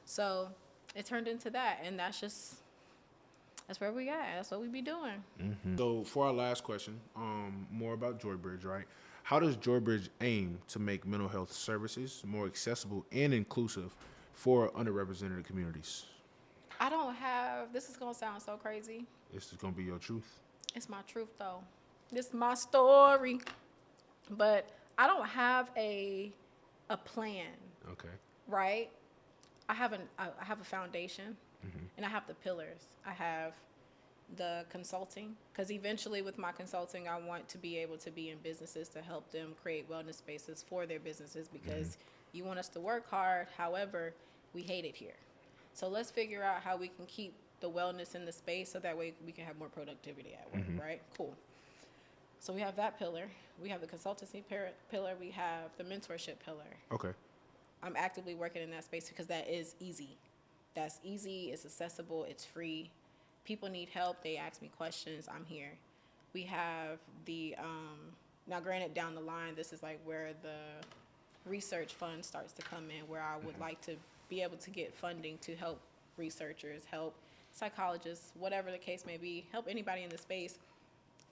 So it turned into that, and that's where we at. That's what we be doing. So for our last question, more about Joybridge, right? How does Joybridge aim to make mental health services more accessible and inclusive for underrepresented communities? This is going to sound so crazy. This is going to be your truth. It's my truth, though. This is my story. But I don't have a plan, Okay. right? I have a foundation, and I have the pillars. I have the consulting, because eventually with my consulting I want to be able to be in businesses to help them create wellness spaces for their businesses, because you want us to work hard, however we hate it here. So let's figure out how we can keep the wellness in the space so that way we can have more productivity at work, right? Cool. So we have that pillar, we have the consultancy pillar, we have the mentorship pillar. Okay. I'm actively working in that space because that is easy. That's easy, it's accessible, it's free. People need help, they ask me questions, I'm here. We have the, now granted down the line, this is like where the research fund starts to come in, where I would like to be able to get funding to help researchers, help psychologists, whatever the case may be, help anybody in the space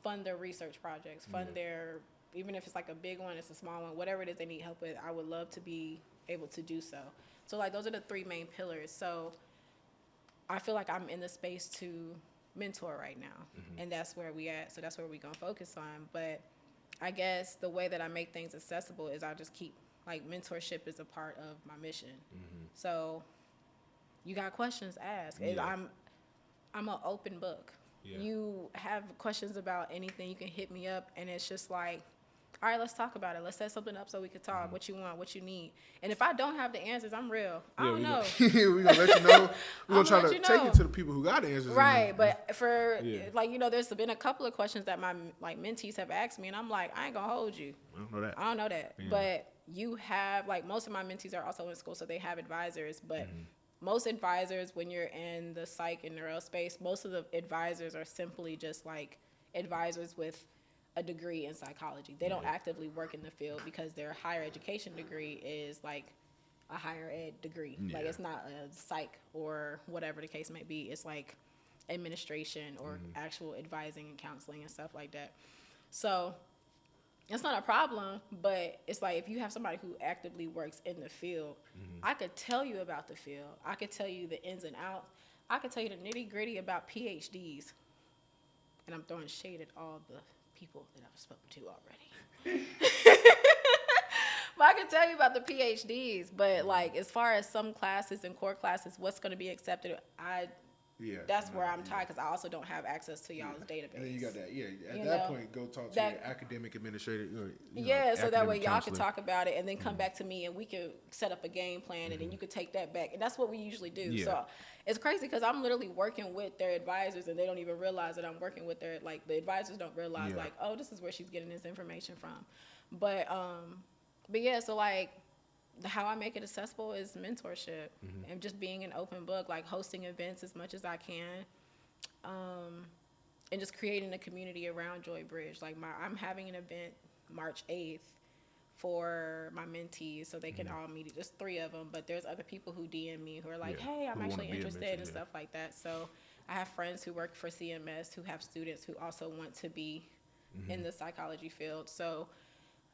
fund their research projects, fund their, even if it's like a big one, it's a small one, whatever it is they need help with, I would love to be able to do so. So like those are the three main pillars. So I feel like I'm in the space to mentor right now, and that's where we at. So that's where we gonna focus on. But I guess the way that I make things accessible is I just keep, like, mentorship is a part of my mission. So you got questions, ask. Yeah. I'm an open book. Yeah. You have questions about anything, you can hit me up, and it's just like, all right, let's talk about it. Let's set something up so we can talk. What you want, what you need. And if I don't have the answers, I'm real. I don't know. We're going to let you know. We're going to try to you take know. it to the people who got the answers. Right, but for, Yeah. like, you know, there's been a couple of questions that my, like, mentees have asked me, and I'm like, I ain't going to hold you. I don't know that. I don't know that. Yeah. But you have, like, most of my mentees are also in school, so they have advisors. But most advisors, when you're in the psych and neuro space, most of the advisors are simply just, like, advisors with a degree in psychology. They don't actively work in the field because their higher education degree is like a higher ed degree. Like, it's not a psych or whatever the case may be. It's like administration or actual advising and counseling and stuff like that. So it's not a problem, but it's like if you have somebody who actively works in the field, I could tell you about the field. I could tell you the ins and outs. I could tell you the nitty gritty about PhDs. And I'm throwing shade at all the people that I've spoken to already. But I can tell you about the PhDs, but like as far as some classes and core classes, what's going to be accepted, that's where I'm tied, because I also don't have access to y'all's database. And then you got that. Yeah. At You that know, point, go talk to that- your academic administrator. So that way y'all counselor. can talk about it and then come back to me and we can set up a game plan and then you could take that back. And that's what we usually do. Yeah. So it's crazy because I'm literally working with their advisors and they don't even realize that I'm working with their, like, the advisors don't realize like, oh, this is where she's getting this information from. But yeah, so like how I make it accessible is mentorship and just being an open book, like hosting events as much as I can. And just creating a community around Joy Bridge. Like I'm having an event March 8th for my mentees, so they can all meet. Just 3 of them, but there's other people who DM me who are like, hey, I'm Who wanna actually be a interested mentor, and stuff like that. So I have friends who work for CMS who have students who also want to be in the psychology field. So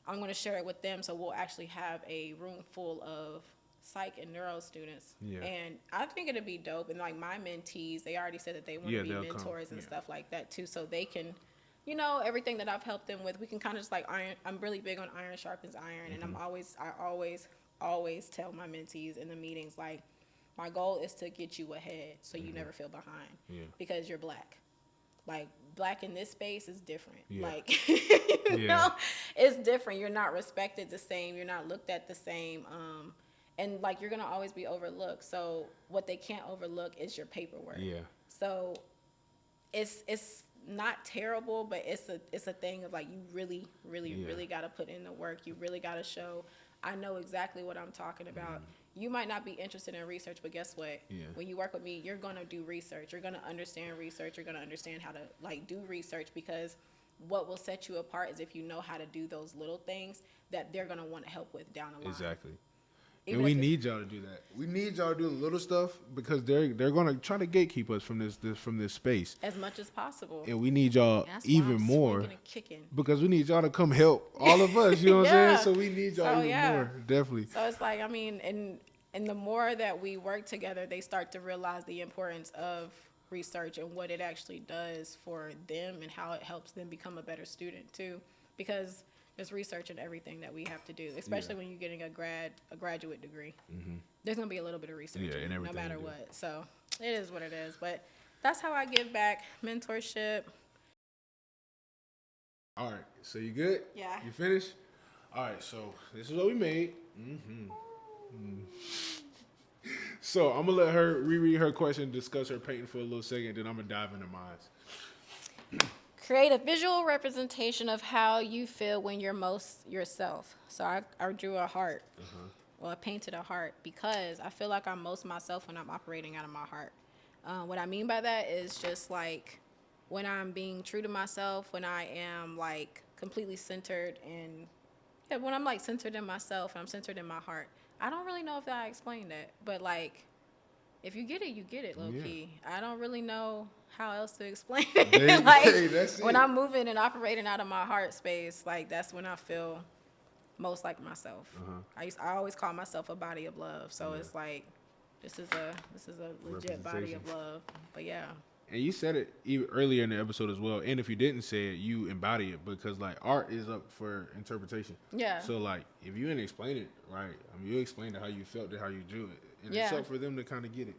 I'm going to share it with them. So we'll actually have a room full of psych and neuro students. Yeah. And I think it'd be dope. And like my mentees, they already said that they want to be they'll mentors come. and stuff like that too. So they can, you know, everything that I've helped them with, we can kind of just like iron. I'm really big on iron sharpens iron. And I always tell my mentees in the meetings, like, my goal is to get you ahead so you never feel behind. Yeah. Because you're black. Like, black in this space is different. Yeah. Like, you know, it's different. You're not respected the same. You're not looked at the same. And like, you're going to always be overlooked. So what they can't overlook is your paperwork. Yeah. So it's not terrible, but it's a thing of like, you really got to put in the work. You really got to show, I know exactly what I'm talking about. You might not be interested in research, but guess what? Yeah. When you work with me, you're going to do research. You're going to understand research. You're going to understand how to like do research, because what will set you apart is if you know how to do those little things that they're going to want to help with down the line. Exactly. Even And we if need y'all to do that. We need y'all to do the little stuff, because they're going to try to gatekeep us from this space. as much as possible. And we need y'all That's why even I'm more, swinging and kicking. because we need y'all to come help all of us. You know what Yeah. I'm saying? So we need y'all So, even yeah. more. Definitely. So it's like, I mean, and the more that we work together, they start to realize the importance of research and what it actually does for them and how it helps them become a better student too. Because there's research in everything that we have to do, especially when you're getting a graduate degree. There's gonna be a little bit of research, Yeah, in no everything matter you do. what. So it is what it is. But that's how I give back. Mentorship. All right, so you good? Yeah. You finished? All right, so this is what we made. So I'm gonna let her reread her question, discuss her painting for a little second, then I'm gonna dive into mine. Create a visual representation of how you feel when you're most yourself. So I drew a heart. Well, I painted a heart because I feel like I'm most myself when I'm operating out of my heart. What I mean by that is just like when I'm being true to myself, when I am like completely centered and yeah, when I'm like centered in myself and I'm centered in my heart. I don't really know if I explained that, but like if you get it, you get it, low Yeah. key. I don't really know how else to explain Hey, it. Like hey, that's when it. I'm moving and operating out of my heart space, like that's when I feel most like myself. I always call myself a body of love. So Yeah. it's like this is a legit body Representation. of love. But yeah. And you said it even earlier in the episode as well. And if you didn't say it, you embody it because like art is up for interpretation. Yeah. So like if you didn't explain it right, I mean you explained it how you felt it, how you drew it, and it's Yeah. up for them to kind of get it.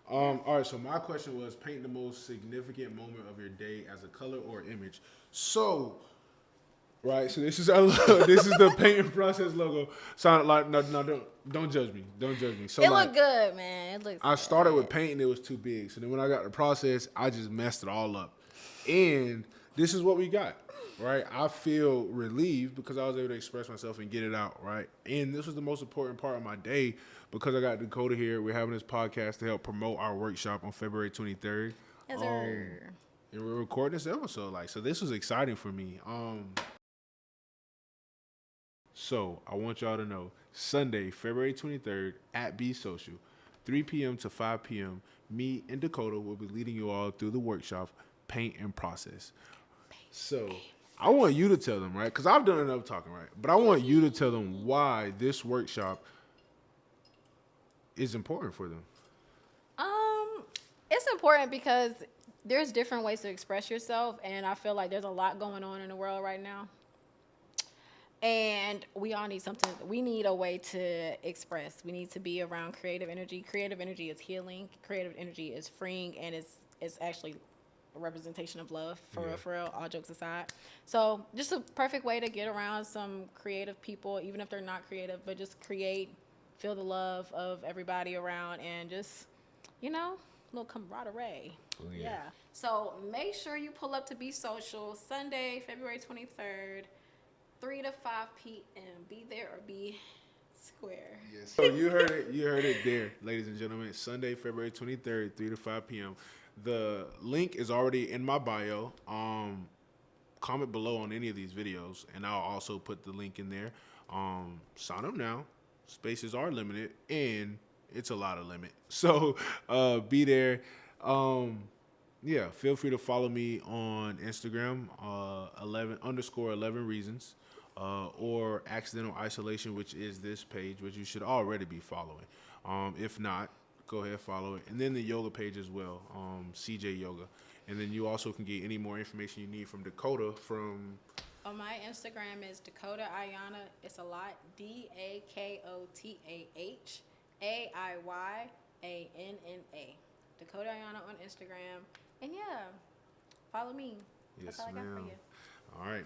All right. So my question was paint the most significant moment of your day as a color or image. So. Right, so this is our logo. This is the painting process logo. Sound like no, don't judge me. Don't judge me. So It like, looked good, man. It looks I started with good. painting, it was too big. So then when I got the process, I just messed it all up. And this is what we got, right? I feel relieved because I was able to express myself and get it out, right? And this was the most important part of my day because I got Dakotah here. We're having this podcast to help promote our workshop on February 23rd. Yes, sir. And we're recording this episode. Like, so this was exciting for me. So I want y'all to know Sunday, February 23rd at Be Social, 3 p.m. to 5 p.m. Me and Dakotah will be leading you all through the workshop, Paint and Process. So I want you to tell them, right? Because I've done enough talking, right? But I want you to tell them why this workshop is important for them. It's important because there's different ways to express yourself, and I feel like there's a lot going on in the world right now. And we all need something. We need a way to express. We need to be around creative energy. Creative energy is healing. Creative energy is freeing, and it's actually a representation of love. For real. All jokes aside, so just a perfect way to get around some creative people, even if they're not creative, but just create, feel the love of everybody around, and just a little camaraderie. Oh, yeah. Yeah. So make sure you pull up to Be Social Sunday, February 23rd. 3 to 5 p.m. Be there or be square. Yes. So you heard it. You heard it there, ladies and gentlemen. Sunday, February 23rd, 3 to 5 p.m. The link is already in my bio. Comment below on any of these videos, and I'll also put the link in there. Sign up now. Spaces are limited, and it's a lot of limit. So be there. Yeah, feel free to follow me on Instagram, 11_11 reasons, or accidental isolation, which is this page, which you should already be following. If not, go ahead, follow it. And then the yoga page as well, CJ Yoga. And then you also can get any more information you need from Dakotah from... On my Instagram is Dakotah Aiyanna. It's a lot. DAKOTAH AIYANNA. Dakotah Aiyanna on Instagram. And yeah, follow me. Yes, That's all I got for ma'am. you. All right.